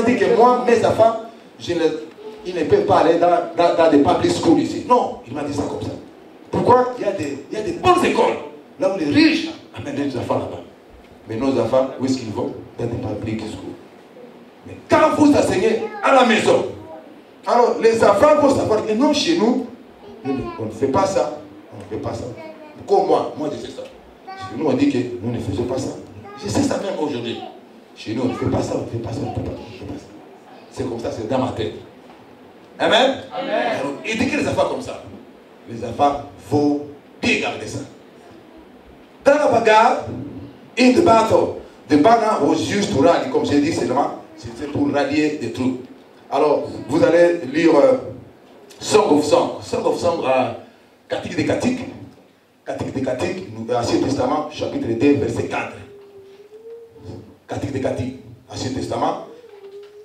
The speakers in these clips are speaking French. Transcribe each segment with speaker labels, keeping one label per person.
Speaker 1: m'a dit que moi, mes enfants, ils ne peuvent pas aller dans des public schools ici. Non, il m'a dit ça comme ça. Pourquoi? Il y a des bonnes écoles, là où les riches amènent des enfants là-bas. Mais nos enfants, où est-ce qu'ils vont? Dans des public schools. Mais quand vous enseignez à la maison, alors les enfants vont savoir que non, chez nous, on ne fait pas ça. On ne fait pas ça. Comme moi je sais ça. Chez nous, on dit que nous ne faisons pas ça. Je sais ça même aujourd'hui. Chez nous, on ne fait pas ça, on ne fait pas ça, on ne fait pas ça. C'est comme ça, c'est dans ma tête. Amen? Amen. Alors, éduquez les enfants comme ça. Les enfants vont bien garder ça. Dans la bagarre, in the battle, the banner was used to rally, comme j'ai dit seulement, c'était pour rallier des troupes. Alors, vous allez lire Song of Song. Song of Song, Cantique des Cantiques. Cantique des Cantiques, Ancien Testament, chapitre 2, verset 4. Cantique des Cantiques, Ancien Testament.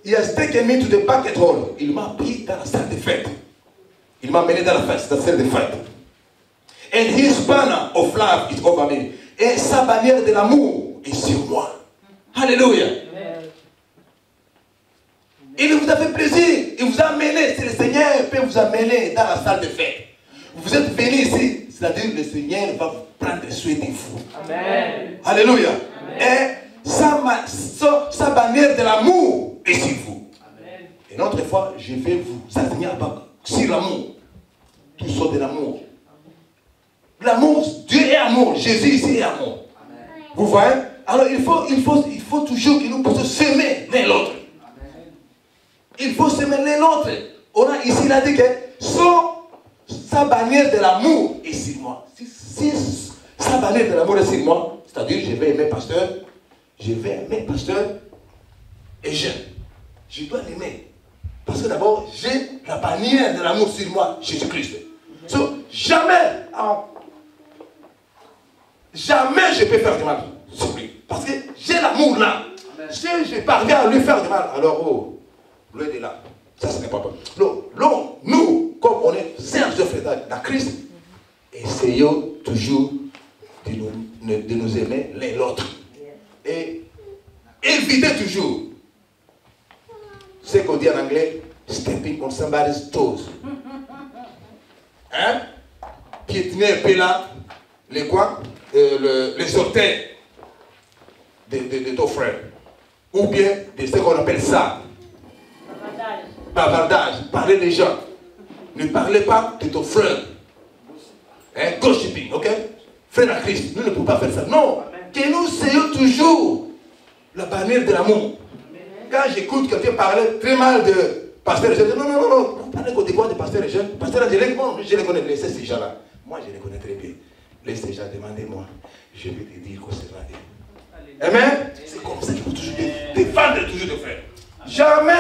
Speaker 1: He has taken me to the banquet hall. Il m'a pris dans la salle de fête. Il m'a mené dans la salle de fête. And his banner of love is over me. Et sa bannière de l'amour est sur moi. Alléluia. Il vous a fait plaisir. Il vous a amené. C'est le Seigneur qui peut vous amener dans la salle de fête. Vous êtes venus ici. C'est-à-dire que le Seigneur va vous prendre soin de vous. Amen. Alléluia. Amen. Et sa bannière de l'amour est sur vous. Amen. Et une autre fois, je vais vous enseigner sur l'amour. Tout sort de l'amour. L'amour, Dieu est amour. Jésus ici est amour. Amen. Vous voyez? Alors il faut toujours que nous puissions s'aimer l'un l'autre. Il faut s'aimer l'un l'autre. On a ici, il a dit que sa bannière de l'amour est sur moi. Si sa bannière de l'amour est sur moi, c'est-à-dire je vais aimer pasteur, je vais aimer pasteur et je dois l'aimer. Parce que d'abord, j'ai la bannière de l'amour sur moi, Jésus-Christ. So, jamais je peux faire du mal sur lui. Parce que j'ai l'amour là. Si je parviens à lui faire du mal, alors, loin de là. Ça, ce n'est pas bon. Non, nous, comme on est serfs de frères dans Christ, essayons toujours de nous aimer l'un l'autre. Et évitez toujours ce qu'on dit en anglais, stepping on somebody's toes. Hein? Piétiner un peu là, les quoi? Les orteils de ton frère. Ou bien de ce qu'on appelle ça. Bavardage. Parler des gens. Ne parlez pas de ton frère. Hein? Gossiping, ok? Frère à Christ, nous ne pouvons pas faire ça. Non. Que nous soyons toujours la bannière de l'amour. Quand j'écoute quelqu'un parler très mal de pasteur et jeune, non. Parlez de quoi de pasteur et jeune? Pasteur Angélique, bon, je les connais, laissez ces gens-là. Moi, je les connais très bien. Laissez ces gens, demandez-moi. Je vais te dire qu'on sera dit. Amen? C'est comme ça qu'il faut toujours défendre toujours de frères. Jamais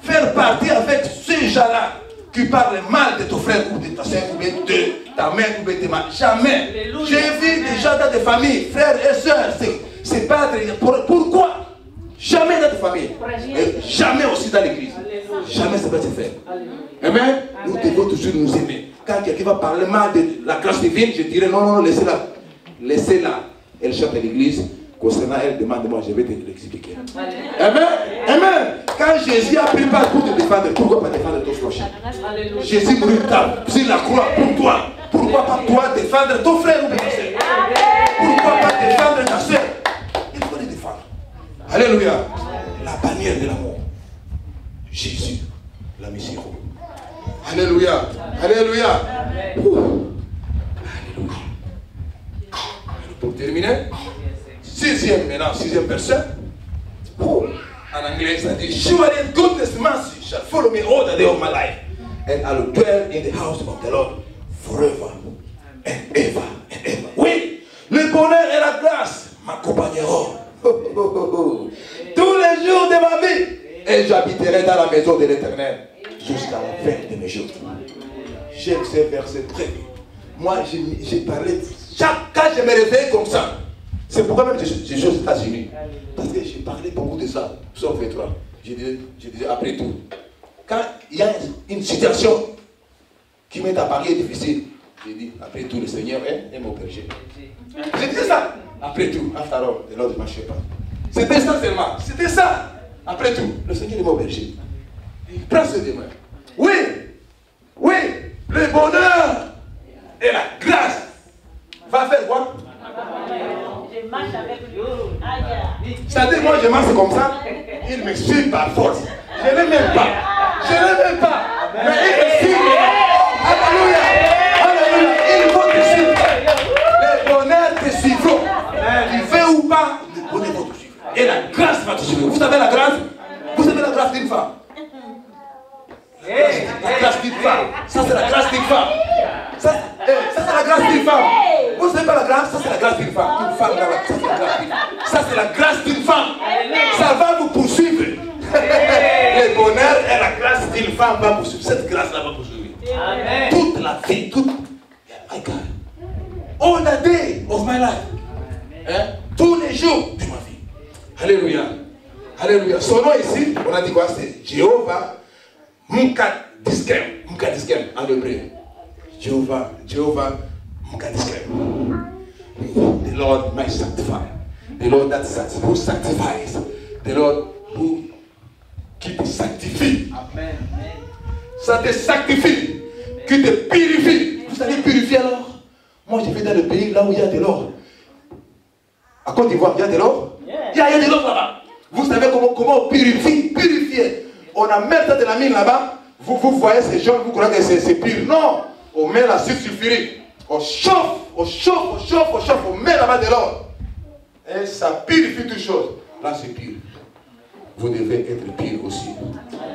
Speaker 1: faire partie avec ces gens-là qui parlent mal de ton frère ou de ta soeur ou de ta mère ou de tes mains. Jamais. J'ai vu des gens dans des familles, frères et sœurs, c'est pas pourquoi? Jamais dans ta famille. Et jamais aussi dans l'église. Jamais ça va se faire. Amen. Nous devons toujours nous aimer. Quand quelqu'un va parler mal de la grâce divine, je dirais non, laissez-la. Laissez-la. Elle chante à l'église. Concernant elle, demande-moi, je vais te l'expliquer. Amen. Quand Jésus a pris part pour te défendre, pourquoi pas défendre ton prochain? Jésus mourut sur la croix pour toi. Pourquoi pas toi défendre ton frère ou ta soeur? Pourquoi pas défendre ta soeur? Il faut les défendre. Alléluia. La bannière de l'amour. Jésus l'a mis sur vous. Alléluia. Alléluia. Alléluia. Pour terminer, sixième personne. En anglais, ça dit, surely goodness and mercy shall follow me all the day of my life, and I will dwell in the house of the Lord forever and ever and ever. Oui, le bonheur et la grâce m'accompagneront tous les jours de ma vie, et j'habiterai dans la maison de l'Éternel jusqu'à la fin de mes jours. J'aime ces versets très bien. Moi, j'ai parlé, quand je me réveille comme ça, c'est pourquoi même je suis aux États-Unis. Parce que j'ai parlé beaucoup de ça, sauf les trois. Je disais, après tout, quand il y a une situation qui m'est apparue difficile, j'ai dit, après tout, le Seigneur est mon berger. J'ai dit ça. Après tout, after all, the Lord is my shepherd. C'était ça seulement. C'était ça. Après tout, le Seigneur est mon berger. Il prend ses deux mains. Oui, oui, le bonheur et la grâce va faire quoi?
Speaker 2: Je marche avec lui.
Speaker 1: C'est-à-dire, moi je marche comme ça, il me suit par force. Je ne l'aime même pas. Je ne l'aime même pas. Mais il me suit. Alléluia. Alléluia. Il faut te suivre. Le bonheur te suivra. Tu veux ou pas, le bonheur va te suivre. Et la grâce va te suivre. Vous avez la grâce? Vous avez la grâce d'une femme. La grâce d'une femme. Ça c'est la grâce d'une femme. Ça c'est la grâce d'une femme. Vous savez pas la grâce? Ça c'est la grâce d'une femme. Une femme dans la... Ça c'est la grâce d'une femme. Ça va vous poursuivre. Le bonheur et la grâce d'une femme va poursuivre. Cette grâce-là va poursuivre. Amen. Toute la vie, toute... My God. All the day of my life. Hein? Tous les jours de ma vie. Alléluia. Alléluia. Son nom ici, on a dit quoi? C'est Jéhovah Mukadiskem. Mukadiskem en hébreu. Jéhovah Mukadiskem. The Lord my sanctifier. The Lord that who sanctifies. The Lord who qui te sanctifie. Amen. Ça te sanctifie. Qui te purifie. Vous savez purifier alors? Moi je vais dans le pays là où il y a de l'or. À Côte d'Ivoire, il y a de l'or. Il y a de l'or là-bas. Vous savez comment on purifier. On a mis ça de la mine là-bas. Vous voyez ces gens, vous croyez que c'est pur. Non. On met la sucre sulfurique. On chauffe, on met là-bas de l'or. Et ça purifie toutes choses. Là c'est pur. Vous devez être pur aussi.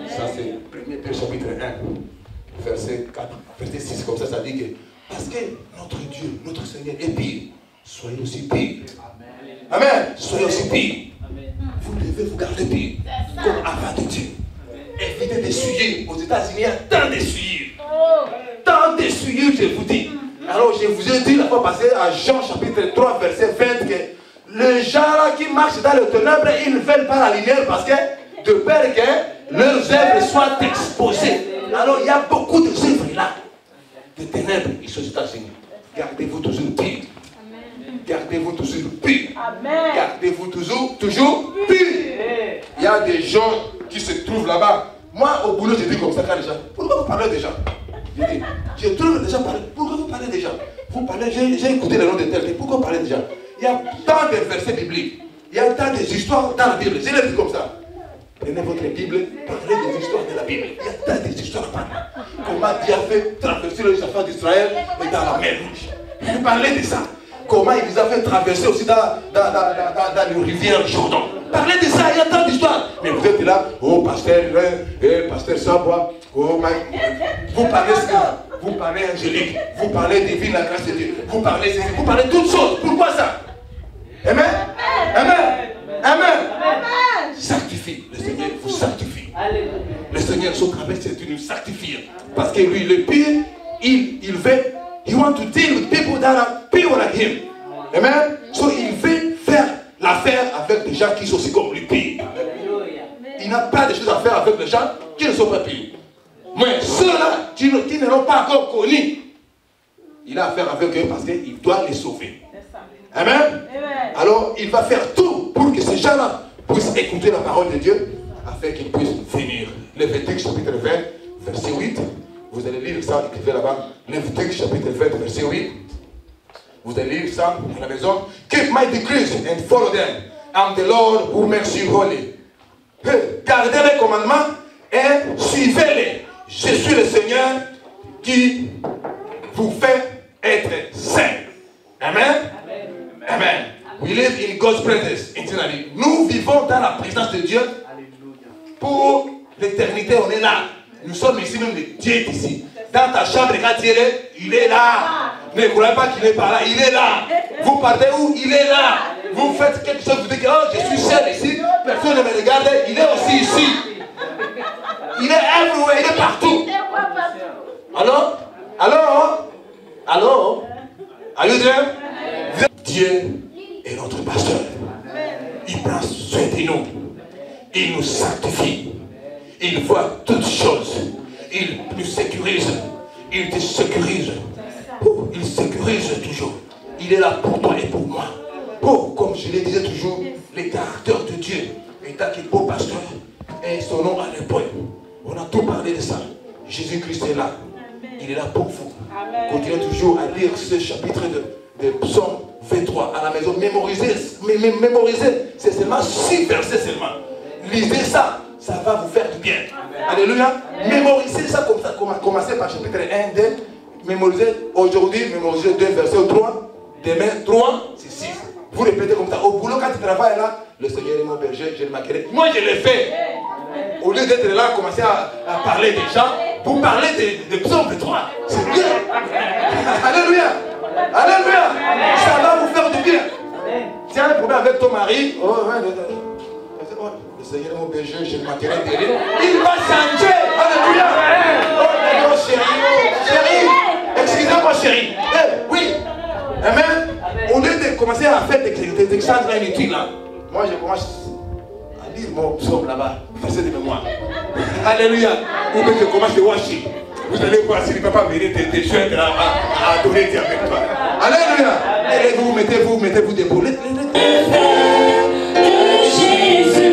Speaker 1: Ça c'est 1 Pierre chapitre 1, verset 4, verset 6, comme ça dit que parce que notre Dieu, notre Seigneur est pur, soyez aussi pur. Amen. Soyez aussi pur. Vous devez vous garder pur, comme avant de Dieu. Évitez d'essuyer. Aux États-Unis, il y a tant d'essuyures. Tant d'essuyures, je vous dis. Alors je vous ai dit la fois passée à Jean chapitre 3, verset 20 que les gens là qui marchent dans le ténèbre, ils ne veulent pas la lumière parce que de peur que leurs œuvres soient exposées. Alors il y a beaucoup de œuvres là, de ténèbres ici aux États-Unis. Gardez-vous toujours pur. Gardez-vous toujours pur. Gardez-vous toujours pur. Il y a des gens qui se trouvent là-bas. Moi au boulot je dis comme ça quand les gens, pourquoi vous parlez des gens? Je trouve les gens parler. Pourquoi vous parlez des gens? Vous parlez, j'ai écouté le nom de tel, pourquoi vous parlez des gens? Il y a tant de versets bibliques. Il y a tant d'histoires dans la Bible. Je l'ai dit comme ça. Prenez votre Bible, parlez des histoires de la Bible. Il y a tant d'histoires à parler. Comment Dieu a fait traverser les enfants d'Israël et dans la mer Rouge. Vous parlez de ça. Comment il les a fait traverser aussi dans les rivières Jourdain. Parlez de ça, il y a tant d'histoires. Mais vous êtes là, oh pasteur, pasteur Sabois, oh my. Vous parlez ça, vous parlez angélique, vous parlez divine, la grâce de Dieu, vous parlez toutes choses. Pourquoi ça? Amen. Amen. Amen. Sanctifie. Le Seigneur vous sanctifie. Le Seigneur, son travail, c'est de nous sanctifier. Parce que lui, le pire, il veut, he want to deal with people that are pure like him. Amen. So il veut faire l'affaire avec des gens qui sont aussi comme lui pires. Il n'a pas de choses à faire avec les gens qui ne sont pas pires. Mais ceux-là qui ne l'ont pas encore connu, il a affaire avec eux parce qu'il doit les sauver. Amen. Alors il va faire tout pour que ces gens-là puissent écouter la parole de Dieu afin qu'ils puissent venir. Lévitique chapitre 20, verset 8. Vous allez lire ça, écrivez là-bas. Lévitique chapitre 20, verset 8. Vous allez lire ça à la maison. Keep my decrees and follow them. I'm the Lord who makes you holy. Gardez les commandements et suivez-les. Je suis le Seigneur qui vous fait être saint. Amen. Amen. We live in God's presence eternally. Nous vivons dans la présence de Dieu pour l'éternité. On est là. Nous sommes ici, même Dieu est ici. Dans ta chambre, quand Dieu est, il est là. Ne croyez pas qu'il n'est pas là. Il est là. Vous partez où? Il est là. Vous faites quelque chose, vous dites, oh, je suis seul ici. Personne ne me regarde. Il est aussi ici. Il est everywhere. Il est partout. Alors, are you there? Dieu est notre pasteur. Il prend soin de nous. Il nous sanctifie. Il voit toutes choses. Il nous sécurise. Il te sécurise. Il sécurise toujours. Il est là pour toi et pour moi. Comme je le disais toujours, le caractère de Dieu, étant qu'il est beau pasteur, est là. Il est là pour vous. Continuez toujours à lire ce chapitre de Psaume 23 à la maison. Mémorisez. C'est seulement 6 versets seulement. Lisez ça. Ça va vous faire du bien. Alléluia. Mémorisez ça comme ça. Commencez par chapitre 1, 2. Mémorisez aujourd'hui, mémorisez 2 versets ou 3. Demain, 3, c'est 6. Vous répétez comme ça. Au boulot, quand tu travailles là, le Seigneur est mon berger, je le marquerai. Moi, je l'ai fait. Au lieu d'être là, commencer à parler des gens, vous parlez de Psaume 23. C'est bien. Alléluia. Alléluia. Ça va vous faire du bien. Si tu as un problème avec ton mari, le Seigneur est mon berger, je le marquerai derrière. Il va changer. Alléluia. Oh, chérie. Excusez-moi, chérie. Oui. Amen. Au lieu de commencer à faire des examens inutiles, là, moi je commence à lire mon psaume là-bas, verset de mémoire. Alléluia. Ou bien je commence à worship. Vous allez voir si le papa venir te joindre à adorer Dieu avec toi. Alléluia. Et vous mettez-vous debout.
Speaker 3: Jésus.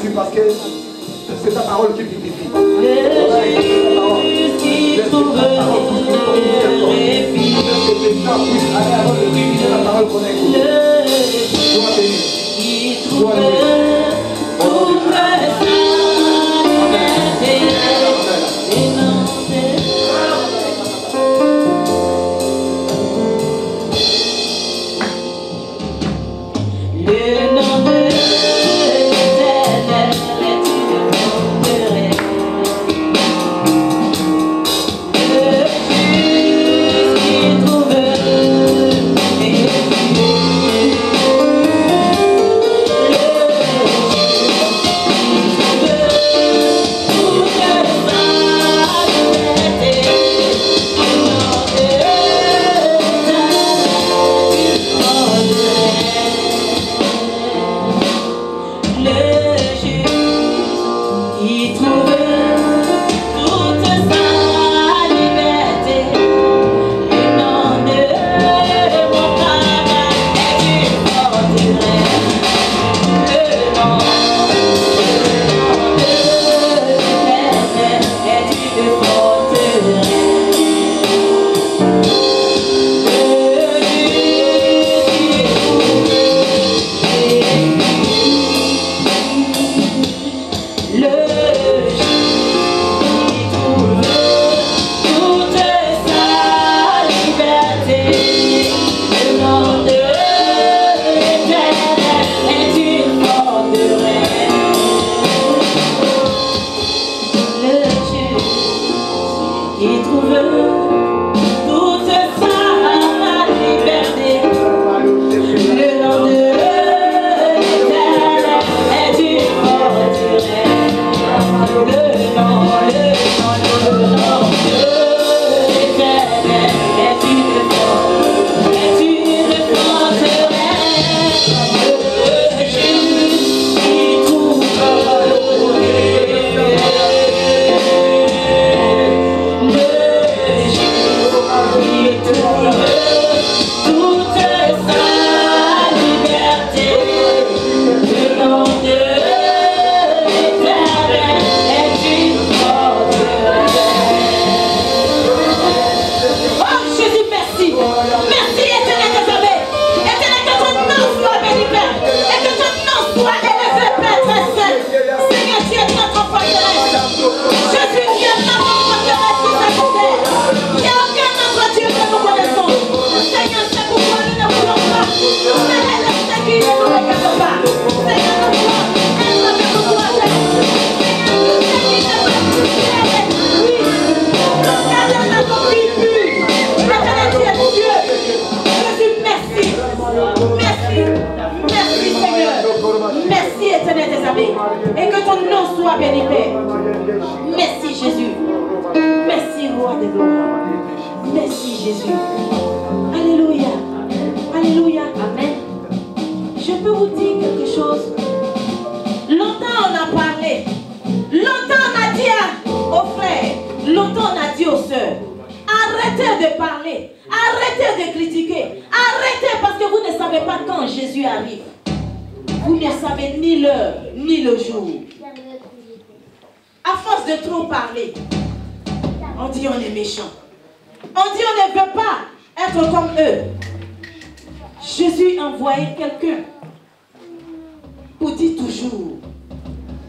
Speaker 1: Merci parce que c'est ta parole qui vivifie. Laisse ta parole toucher ton cœur. Laisse que tes gens puissent aller avant de vivre la parole qu'on écoute. Sois béni. Sois loué. Au nom de Jésus.
Speaker 2: Et que ton nom soit béni, Père. Merci Jésus. Merci Roi des gloires. Merci Jésus. Alléluia. Alléluia. Amen. Je peux vous dire quelque chose. Longtemps on a parlé. Longtemps on a dit aux frères. Longtemps on a dit aux sœurs. Arrêtez de parler. Arrêtez de critiquer. Arrêtez parce que vous ne savez pas quand Jésus arrive. Vous ne savez ni l'heure, ni le jour. À force de trop parler, on dit on est méchant. On dit on ne veut pas être comme eux. Jésus envoyait quelqu'un pour dire toujours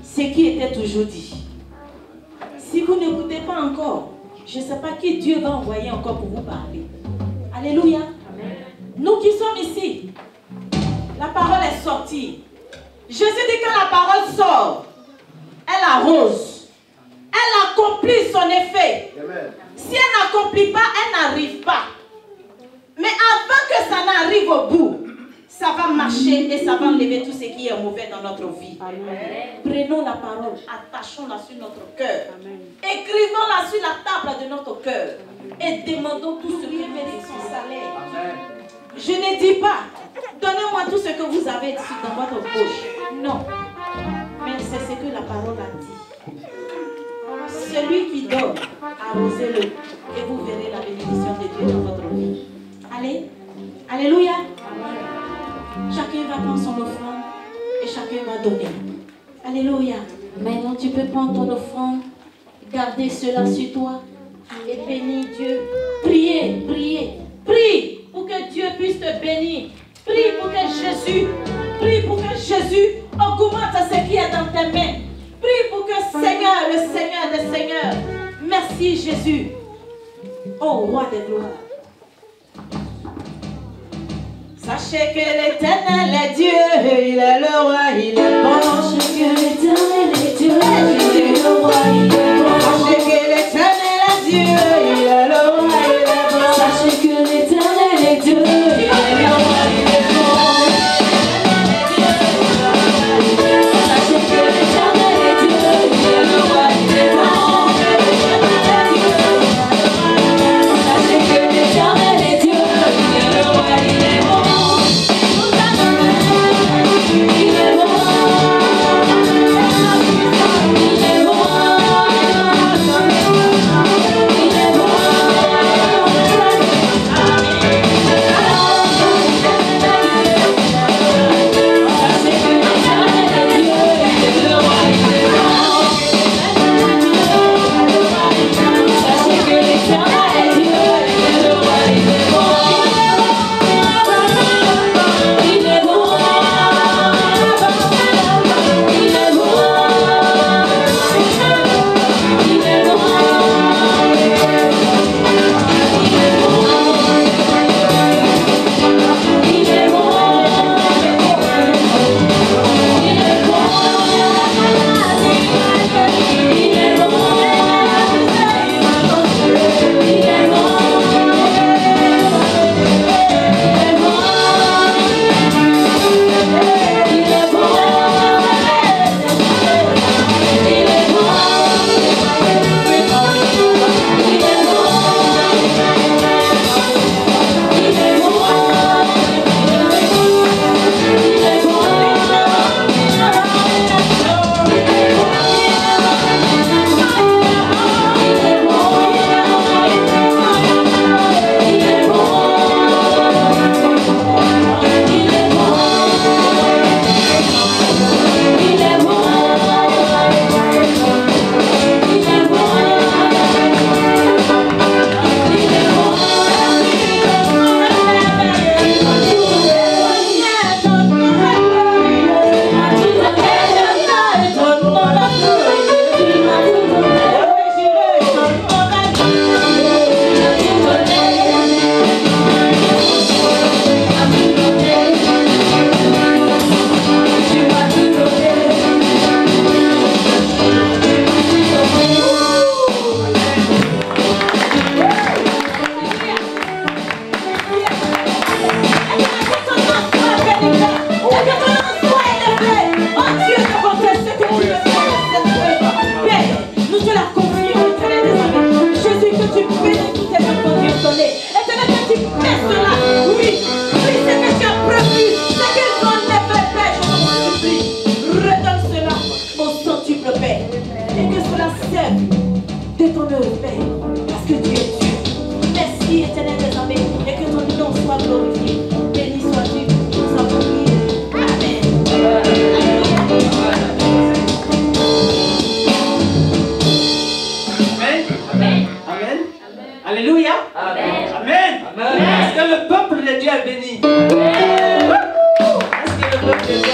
Speaker 2: ce qui était toujours dit. Si vous n'écoutez pas encore, je ne sais pas qui Dieu va envoyer encore pour vous parler. Alléluia. Amen. Nous qui sommes ici, la parole est sortie. Jésus dit quand la parole sort, elle arrose. Elle accomplit son effet. Amen. Si elle n'accomplit pas, elle n'arrive pas. Mais avant que ça n'arrive au bout, ça va marcher et ça va enlever tout ce qui est mauvais dans notre vie. Amen. Prenons la parole, attachons-la sur notre cœur. Écrivons-la sur la table de notre cœur. Et demandons tout ce qui mérite son salaire. Amen. Je ne dis pas, donnez-moi tout ce que vous avez dans votre poche. Non. Mais c'est ce que la parole a dit. Celui qui donne, arrosez-le. Et vous verrez la bénédiction de Dieu dans votre vie. Allez. Alléluia. Amen. Chacun va prendre son offrande et chacun va donner. Alléluia. Maintenant, tu peux prendre ton offrande, garder cela sur toi et bénir Dieu. Priez, priez, prie pour que Dieu puisse te bénir. Prie pour que Jésus augmente ce qui est dans tes mains. Prie pour que Seigneur, le Seigneur des Seigneurs, merci Jésus, ô roi des gloires. Sachez que l'Éternel est Dieu, il est le roi, il est bon. Sachez que l'Éternel est Dieu, il est le roi, il est bon. Sachez que l'Éternel est Dieu, il est le roi, il est bon. Sachez que l'Éternel est Dieu, il est le roi, il est bon. Sachez que l'Éternel est Dieu, il est le roi, il est bon. Sachez que l'Éternel est Dieu, il est le roi, il est bon.
Speaker 3: Alléluia. Amen. Amen. Est-ce que le peuple de Dieu est béni? Est-ce que le peuple de Dieu